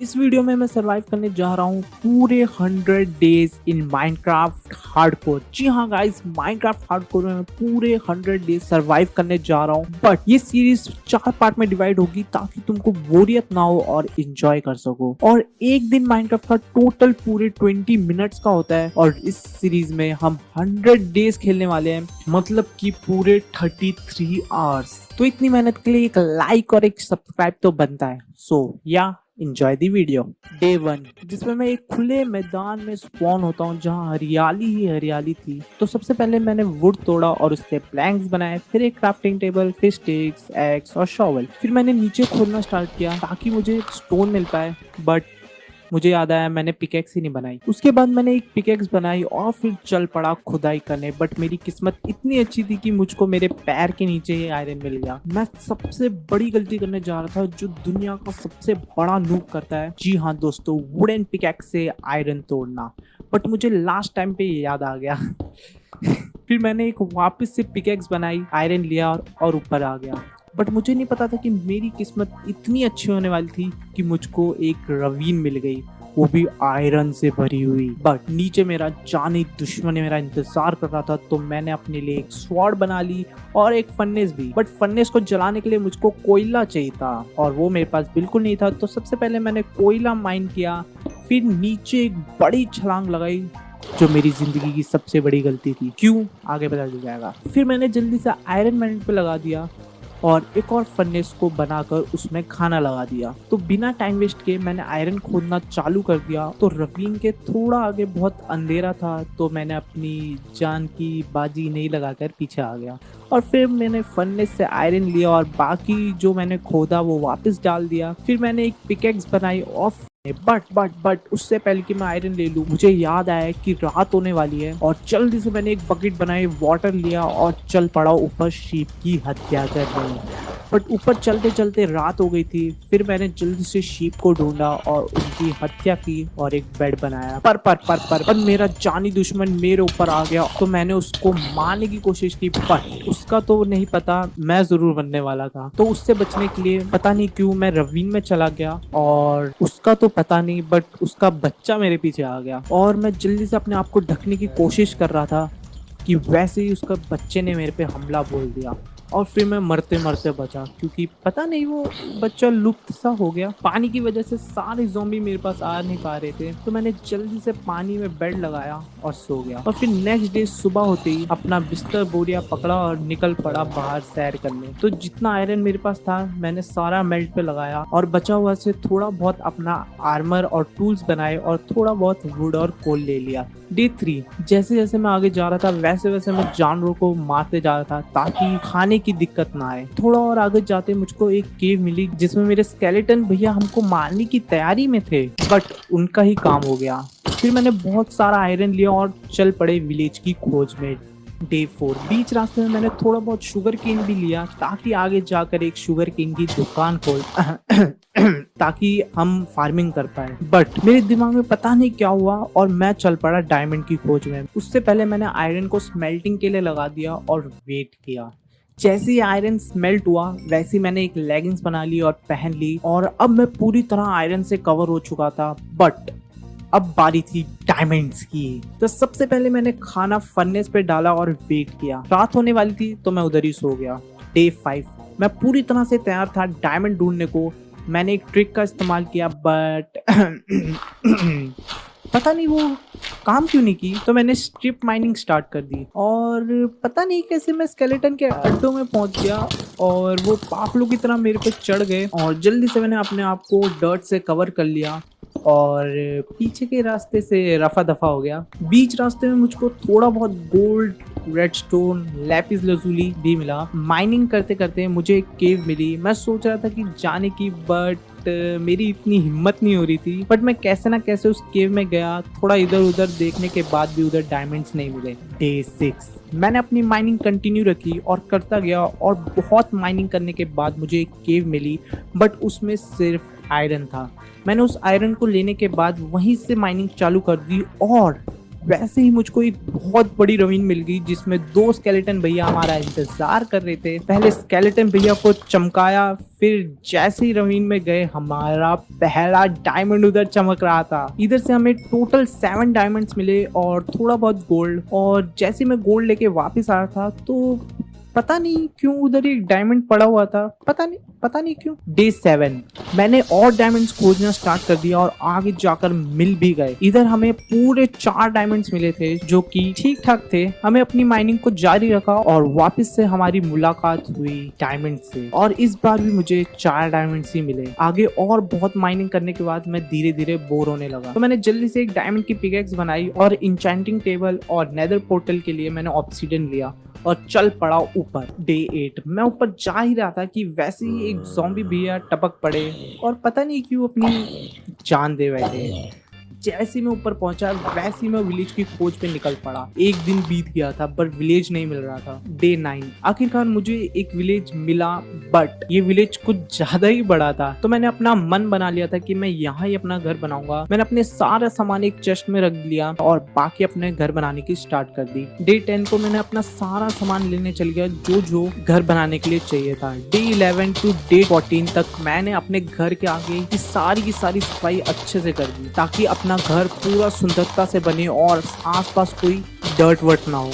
इस वीडियो में मैं सरवाइव करने जा रहा हूँ पूरे 100 डेज इन माइनक्राफ्ट हार्डकोर। जी हाँ गाइस, माइनक्राफ्ट हार्डकोर में मैं पूरे 100 डेज सरवाइव करने जा रहा हूँ। बट ये सीरीज 4 पार्ट में डिवाइड होगी ताकि तुमको बोरियत ना हो और एंजॉय कर सको। और एक दिन माइनक्राफ्ट का टोटल पूरे 20 मिनट्स का होता है और इस सीरीज में हम 100 डेज खेलने वाले हैं, मतलब कि पूरे 33 आवर्स। तो इतनी मेहनत के लिए एक लाइक और एक सब्सक्राइब तो बनता है। सो या Enjoy the वीडियो। डे 1, जिसमें मैं एक खुले मैदान में स्पॉन होता हूँ जहाँ हरियाली ही हरियाली थी। तो सबसे पहले मैंने वुड तोड़ा और उससे प्लैंक्स बनाए, फिर एक क्राफ्टिंग टेबल, फिर स्टिक्स, एक्स और शॉवल। फिर मैंने नीचे खोदना स्टार्ट किया ताकि मुझे स्टोन मिल पाए, बट मुझे याद आया मैंने पिकेक्स ही नहीं बनाई। उसके बाद मैंने एक पिकेक्स बनाई और फिर चल पड़ा खुदाई करने। बट मेरी किस्मत इतनी अच्छी थी कि मुझको मेरे पैर के नीचे ही आयरन मिल गया। मैं सबसे बड़ी गलती करने जा रहा था जो दुनिया का सबसे बड़ा नूब करता है। जी हाँ दोस्तों, वुडन पिकेक्स से आयरन तोड़ना। बट मुझे लास्ट टाइम पे याद आ गया। फिर मैंने एक वापस से पिकेक्स बनाई, आयरन लिया और ऊपर आ गया। बट मुझे नहीं पता था कि मेरी किस्मत इतनी अच्छी होने वाली थी कि मुझको एक रवीन मिल गई, वो भी आयरन से भरी हुई। बट नीचे मेरा जानी दुश्मन मेरा इंतजार कर रहा था, तो मैंने अपने लिए एक स्वॉर्ड बना ली और एक फर्नेस भी। बट फर्नेस को जलाने के लिए मुझको कोयला चाहिए था और वो मेरे पास बिल्कुल नहीं था। तो सबसे पहले मैंने कोयला माइन किया, फिर नीचे एक बड़ी छलांग लगाई जो मेरी जिंदगी की सबसे बड़ी गलती थी। क्यों, आगे पता चल जाएगा। फिर मैंने जल्दी से आयरन मैन पे लगा दिया और एक और फर्नेस को बनाकर उसमें खाना लगा दिया। तो बिना टाइम वेस्ट किए मैंने आयरन खोदना चालू कर दिया। तो रवीन के थोड़ा आगे बहुत अंधेरा था, तो मैंने अपनी जान की बाजी नहीं लगाकर पीछे आ गया और फिर मैंने फर्नेस से आयरन लिया और बाकी जो मैंने खोदा वो वापस डाल दिया। फिर मैंने एक पिकेक्स बनाई और बट उससे पहले कि मैं आयरन ले लूं, मुझे याद आया कि रात होने वाली है और जल्दी से मैंने एक बकेट बनाई, वाटर लिया और चल पड़ा ऊपर शीप की हत्या करने। बट ऊपर चलते चलते रात हो गई थी। फिर मैंने जल्दी से शीप को ढूंढा और उनकी हत्या की और एक बेड बनाया। पर मेरा जानी दुश्मन मेरे ऊपर आ गया। तो मैंने उसको मारने की कोशिश की, पर उसका तो नहीं पता मैं जरूर बनने वाला था। तो उससे बचने के लिए पता नहीं क्यों मैं रवीन में चला गया और उसका तो पता नहीं, बट उसका बच्चा मेरे पीछे आ गया और मैं जल्दी से अपने आप को ढकने की कोशिश कर रहा था कि वैसे ही उसका बच्चे ने मेरे पे हमला बोल दिया और फिर मैं मरते मरते बचा, क्योंकि पता नहीं वो बच्चा लुप्त सा हो गया। पानी की वजह से सारे ज़ॉम्बी मेरे पास आ नहीं पा रहे थे, तो मैंने जल्दी से पानी में बेड लगाया और सो गया। और फिर नेक्स्ट डे सुबह होते ही अपना बिस्तर बोरिया पकड़ा और निकल पड़ा बाहर सैर करने। तो जितना आयरन मेरे पास था मैंने सारा मेल्ट पे लगाया और बचा हुआ से थोड़ा बहुत अपना आर्मर और टूल्स बनाए और थोड़ा बहुत वुड और कोल ले लिया। डे 3, जैसे जैसे मैं आगे जा रहा था वैसे वैसे मैं जानवरों को मारते जा रहा था ताकि खाने की दिक्कत ना आए। थोड़ा और आगे जाते मुझको एक केव मिली जिसमें मेरे स्केलेटन भैया हमको मारने की तैयारी में थे, बट उनका ही काम हो गया। फिर मैंने बहुत सारा आयरन लिया और चल पड़े विलेज की खोज में। डे 4, बीच रास्ते में मैंने थोड़ा बहुत शुगर केन भी लिया ताकि आगे जाकर एक शुगर केन की दुकान खोल ताकि हम फार्मिंग कर पाए। बट मेरे दिमाग में पता नहीं क्या हुआ और मैं चल पड़ा डायमंड की खोज में। उससे पहले मैंने आयरन को स्मेल्टिंग के लिए लगा दिया और वेट किया। जैसे ही आयरन स्मेल्ट हुआ वैसे मैंने एक लेगिंग्स बना ली और पहन ली और अब मैं पूरी तरह आयरन से कवर हो चुका था। बट अब बारी थी डायमंड्स की। तो सबसे पहले मैंने खाना फर्नेस पे डाला और वेट किया। रात होने वाली थी तो मैं उधर ही सो गया। डे 5, मैं पूरी तरह से तैयार था डायमंड ढूंढने को। मैंने एक ट्रिक का इस्तेमाल किया, बट पता नहीं वो काम क्यों नहीं की। तो मैंने स्ट्रिप माइनिंग स्टार्ट कर दी और पता नहीं कैसे मैं स्केलेटन के अड्डों में पहुंच गया और वो पापड़ों की तरह मेरे पे चढ़ गए और जल्दी से मैंने अपने आप को डर्ट से कवर कर लिया और पीछे के रास्ते से रफा दफा हो गया। बीच रास्ते में मुझको थोड़ा बहुत गोल्ड, रेडस्टोन, लैपिस लजूली भी मिला। माइनिंग करते करते मुझे एक केव मिली। मैं सोच रहा था कि जाने की, बट मेरी इतनी हिम्मत नहीं हो रही थी। बट मैं कैसे ना कैसे उस केव में गया। थोड़ा इधर उधर देखने के बाद भी उधर डायमंड्स नहीं मिले। डे 6, मैंने अपनी माइनिंग कंटिन्यू रखी और करता गया और बहुत माइनिंग करने के बाद मुझे एक केव मिली, बट उसमें सिर्फ आयरन था। मैंने उस आयरन को लेने के बाद वहीं से माइनिंग चालू कर दी और वैसे ही मुझको एक बहुत बड़ी ravine मिल गई जिसमें 2 स्केलेटन भैया हमारा इंतजार कर रहे थे। पहले स्केलेटन भैया को चमकाया, फिर जैसे ही ravine में गए हमारा पहला डायमंड उधर चमक रहा था। इधर से हमें टोटल 7 डायमंड्स मिले और थोड़ा बहुत गोल्ड। और जैसे मैं गोल्ड लेके वापस आ रहा था तो पता नहीं क्यों उधर एक डायमंड पड़ा हुआ था, पता नहीं क्यों। डे 7 मैंने और डायमंड्स खोजना स्टार्ट कर दिया और आगे जाकर मिल भी गए। इधर हमें पूरे 4 डायमंड्स मिले थे जो कि ठीक ठाक थे। हमें अपनी माइनिंग को जारी रखा और वापस से हमारी मुलाकात हुई डायमंड से, और इस बार भी मुझे 4 डायमंड्स ही मिले। आगे और बहुत माइनिंग करने के बाद मैं धीरे धीरे बोर होने लगा, तो मैंने जल्दी से एक डायमंड की पिकेक्स बनाई और इंचेंटिंग टेबल और नेदर पोर्टल के लिए मैंने ऑब्सीडियन लिया और चल पड़ा ऊपर। डे 8 मैं ऊपर जा ही रहा था कि वैसे ही एक ज़ॉम्बी भैया टपक पड़े और पता नहीं क्यों अपनी जान दे बैठे। जैसे मैं ऊपर पहुंचा वैसे ही मैं विलेज की खोज पे निकल पड़ा। एक दिन बीत गया था पर विलेज नहीं मिल रहा था। डे 9 आखिरकार मुझे एक विलेज मिला, बट ये विलेज कुछ ज्यादा ही बड़ा था। तो मैंने अपना मन बना लिया था कि मैं यहाँ ही अपना घर बनाऊंगा। मैंने अपने सारा सामान एक चेस्ट में रख लिया और बाकी अपने घर बनाने की स्टार्ट कर दी। डे 10 को मैंने अपना सारा सामान लेने चल गया जो घर बनाने के लिए चाहिए था। डे 11 टू डे 14 तक मैंने अपने घर के आगे की सारी सफाई अच्छे से कर दी ताकि अपना घर पूरा सुंदरता से बने और आसपास कोई डर्ट वर्ट ना हो।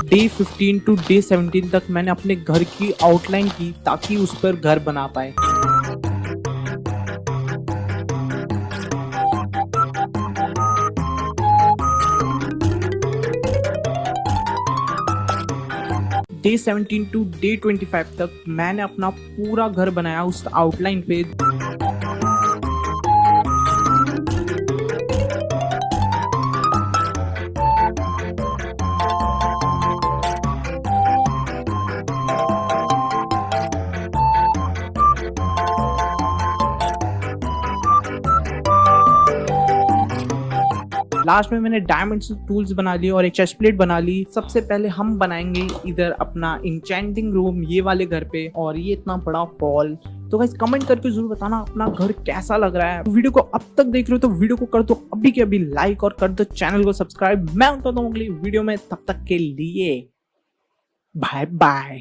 डे 15 टू डे 17 तक मैंने अपने घर की आउटलाइन की ताकि उस पर घर बना पाए। डे 17 टू डे 25 तक मैंने अपना पूरा घर बनाया उस आउटलाइन पे। लास्ट में मैंने डायमंड टूल्स बना लिए और एक चेस्ट प्लेट बना ली। सबसे पहले हम बनाएंगे इधर अपना इंचेंटिंग रूम ये वाले घर पे, और ये इतना बड़ा हॉल। तो गाइस कमेंट करके जरूर बताना अपना घर कैसा लग रहा है। वीडियो को अब तक देख रहे हो तो वीडियो को कर दो अभी के अभी लाइक और कर दो चैनल को सब्सक्राइब। मैं उनका अगली वीडियो में, तब तक के लिए बाय बाय।